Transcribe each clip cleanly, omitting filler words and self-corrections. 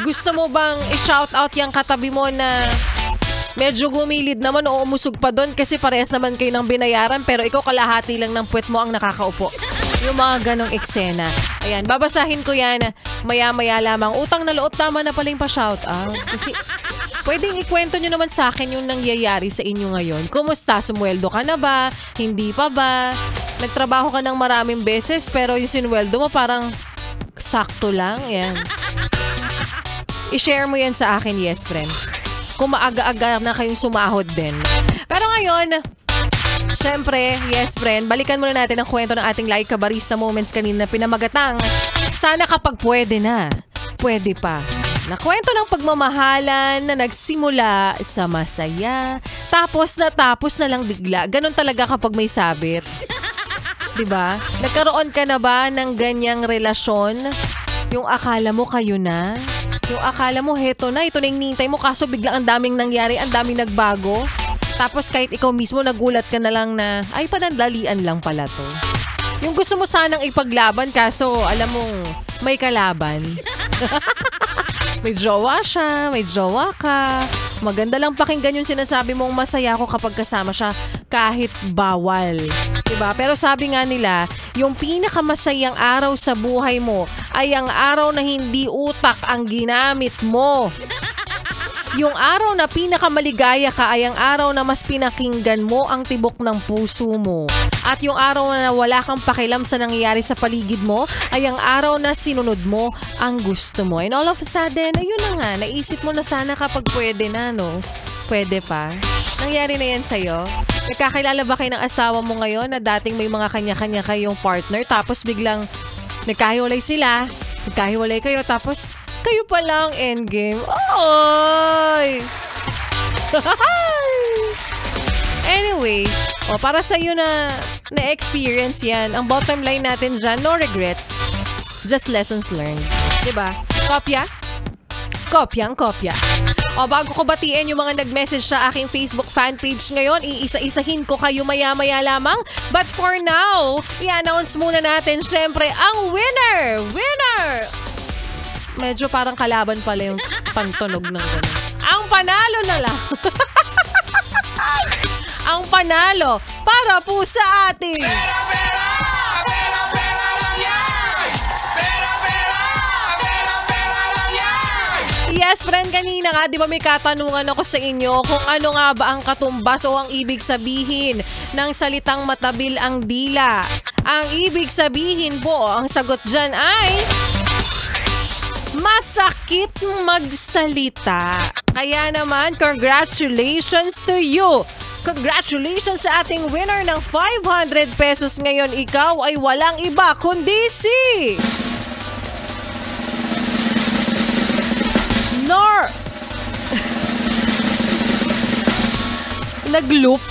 Gusto mo bang i-shoutout yung katabi mo na medyo gumilid naman o umusog pa doon kasi parehas naman kayo ng binayaran pero ikaw kalahati lang ng puwet mo ang nakakaupo. Yung mga ganong eksena. Ayan, babasahin ko yan maya-maya lamang. Utang na loob, tama na pala yung pa-shoutout. Kasi pwedeng ikwento nyo naman sa akin yung nangyayari sa inyo ngayon. Kumusta? Sumweldo ka na ba? Hindi pa ba? Nagtrabaho ka ng maraming beses pero yung sinweldo mo parang sakto lang. Yan. I-share mo yan sa akin, yes, friend. Kung maaga-aga na kayong sumahod din. Pero ngayon, syempre, yes, friend, balikan muna natin ang kwento ng ating Like a Barista Moments kanina na pinamagatang. Sana kapag pwede na, pwede pa. Na kwento ng pagmamahalan na nagsimula sa masaya, tapos na lang bigla. Ganon talaga kapag may sabit. Diba? Nagkaroon ka na ba ng ganyang relasyon? Yung akala mo kayo na? Yung akala mo heto na, ito na yung nintay mo kaso biglang ang daming nangyari, ang daming nagbago. Tapos kahit ikaw mismo nagulat ka na lang na, ay panandalian lang pala to. Yung gusto mo sanang ipaglaban kaso alam mong may kalaban. May jowa siya, may jowa ka. Maganda lang pakinggan yung sinasabi mong masaya ako kapag kasama siya kahit bawal. Diba? Pero sabi nga nila, yung pinakamasayang araw sa buhay mo ay ang araw na hindi utak ang ginamit mo. Yung araw na pinakamaligaya ka ay ang araw na mas pinakinggan mo ang tibok ng puso mo. At yung araw na wala kang pakialam sa nangyayari sa paligid mo ay ang araw na sinunod mo ang gusto mo. And all of a sudden, ayun na nga, naisip mo na sana kapag pwede na, no? Pwede pa. Nangyari na yan sa'yo? Nagkakilala ba kayo ng asawa mo ngayon na dating may mga kanya-kanya kayong partner tapos biglang nagkahiwalay sila, nagkahiwalay kayo tapos kayo pa lang endgame. Oy! Anyways, para sa iyo na-experience yan, ang bottom line natin dyan, no regrets, just lessons learned. Diba? Kopya? Kopyang kopya. Bago ko batiin yung mga nag-message sa aking Facebook fan page ngayon, iisa-isahin ko kayo maya-maya lamang. But for now, i-announce muna natin syempre ang winner! Winner! Medyo parang kalaban pala yung pantunog ng gano'n. Ang panalo na lang. Ang panalo para po sa ating yes, friend, kanina nga, di ba may katanungan ako sa inyo kung ano nga ba ang katumbas o ang ibig sabihin ng salitang matabil ang dila. Ang ibig sabihin po, ang sagot dyan ay masakit magsalita. Kaya naman, congratulations to you! Congratulations sa ating winner ng 500 pesos ngayon. Ikaw ay walang iba kundi si Nag-loop.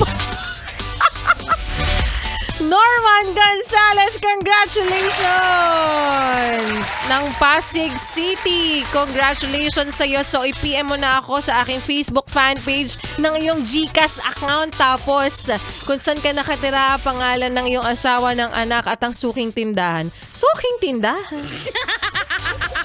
Norman Gonzalez, congratulations! Ng Pasig City, congratulations sa iyo. So, i-PM mo na ako sa aking Facebook fan page ng iyong GCash account. Tapos, kung saan ka nakatira, pangalan ng iyong asawa, ng anak, at ang suking tindahan. Suking tindahan?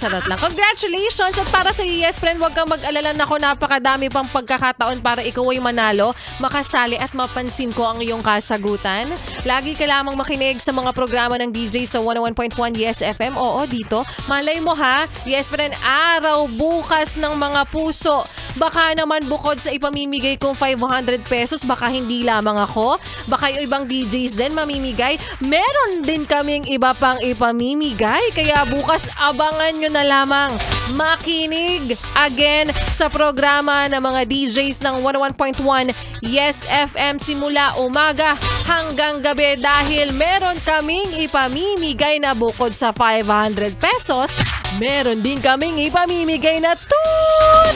Charot lang. Congratulations! At para sa iyo, yes friend, huwag kang mag-alala na ako. Napakadami pang pagkakataon para ikaw ay manalo, makasali at mapansin ko ang iyong kasagutan. Lagi ka lamang makinig sa mga programa ng DJ sa 101.1 Yes FM. Oo, dito. Malay mo ha, yes friend, araw bukas ng mga puso. Baka naman bukod sa ipamimigay kong 500 pesos, baka hindi lamang ako, baka yung ibang DJs din mamimigay. Meron din kaming iba pang ipamimigay. Kaya bukas abangan nyo na lamang makinig again sa programa ng mga DJs ng 101.1 Yes FM simula umaga hanggang gabi dahil meron kaming ipamimigay na bukod sa 500 pesos, meron din kaming ipamimigay na toot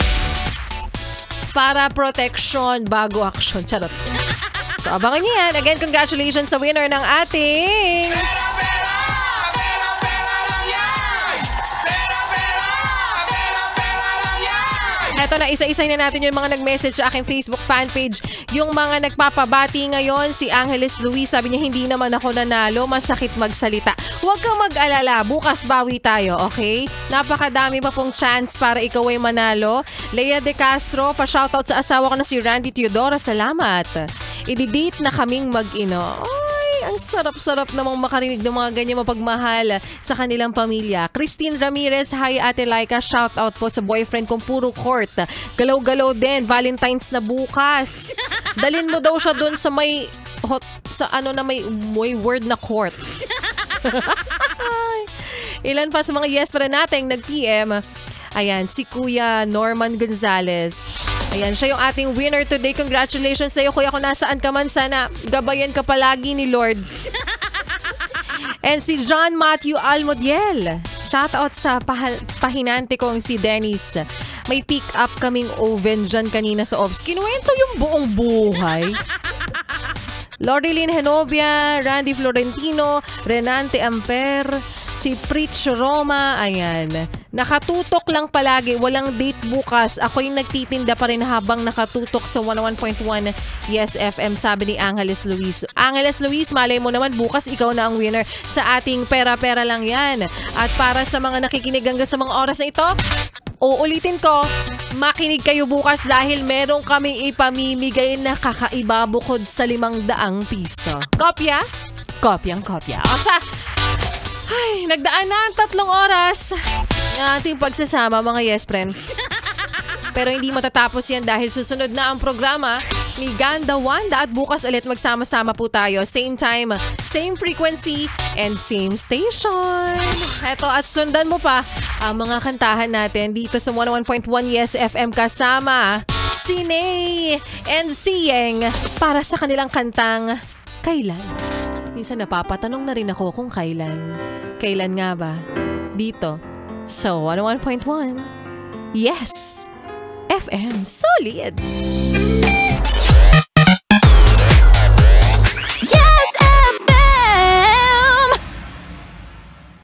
para protection bago action. Charot. So abangan niyo yan. Again, congratulations sa winner ng ating Ito Eto na, isa-isay na natin yung mga nag-message sa aking Facebook fan page. Yung mga nagpapabati ngayon, si Angeles Luis, sabi niya, hindi naman ako nanalo, masakit magsalita. Huwag kang mag-alala, bukas bawi tayo, okay? Napakadami pa pong chance para ikaw ay manalo. Lea De Castro, pa-shoutout sa asawa ko na si Randy Teodoro, salamat. I-date na kaming mag-ino. Ang sarap-sarap namang makarinig ng mga ganyan mapagmahal sa kanilang pamilya. Christine Ramirez, hi Ate Laika, shout out po sa boyfriend kong puro court. Galaw-galaw din, Valentine's na bukas. Dalin mo daw siya doon sa may may word na court. Ilan pa sa mga yes pa rin natin nag-PM. Ayan, si Kuya Norman Gonzalez. Ayan, siya yung ating winner today. Congratulations sa iyo, kuya, kung nasaan ka man. Sana gabayan ka palagi ni Lord. And si John Matthew Almodiel. Shout out sa pahinante kong si Dennis. May pick up kaming oven dyan kanina sa office. Kinuwento yung buong buhay. Loreline Henovia, Randy Florentino, Renante Amper, si Pritch Roma, ayan. Nakatutok lang palagi, walang date bukas. Ako yung nagtitinda pa rin habang nakatutok sa 101.1 Yes FM, sabi ni Angeles Luis. Angeles Luis, malay mo naman bukas ikaw na ang winner sa ating pera-pera lang yan. At para sa mga nakikinig hanggang sa mga oras na ito, uulitin ko, makinig kayo bukas dahil meron kaming ipamimigay na kakaiba bukod sa 500 piso. Kopya? Kopyang-kopya. O siya, ay, nagdaan na ang 3 oras na ating pagsasama, mga yes friend. Pero hindi matatapos yan dahil susunod na ang programa ni Ganda Wanda at bukas ulit magsama-sama po tayo. Same time, same frequency, and same station. Eto, at sundan mo pa ang mga kantahan natin dito sa 101.1 Yes FM kasama si Ney and si Yeng para sa kanilang kantang Kailan. Minsan napapatanong na rin ako kung kailan. Kailan nga ba? Dito sa 101.1 Yes FM Solid.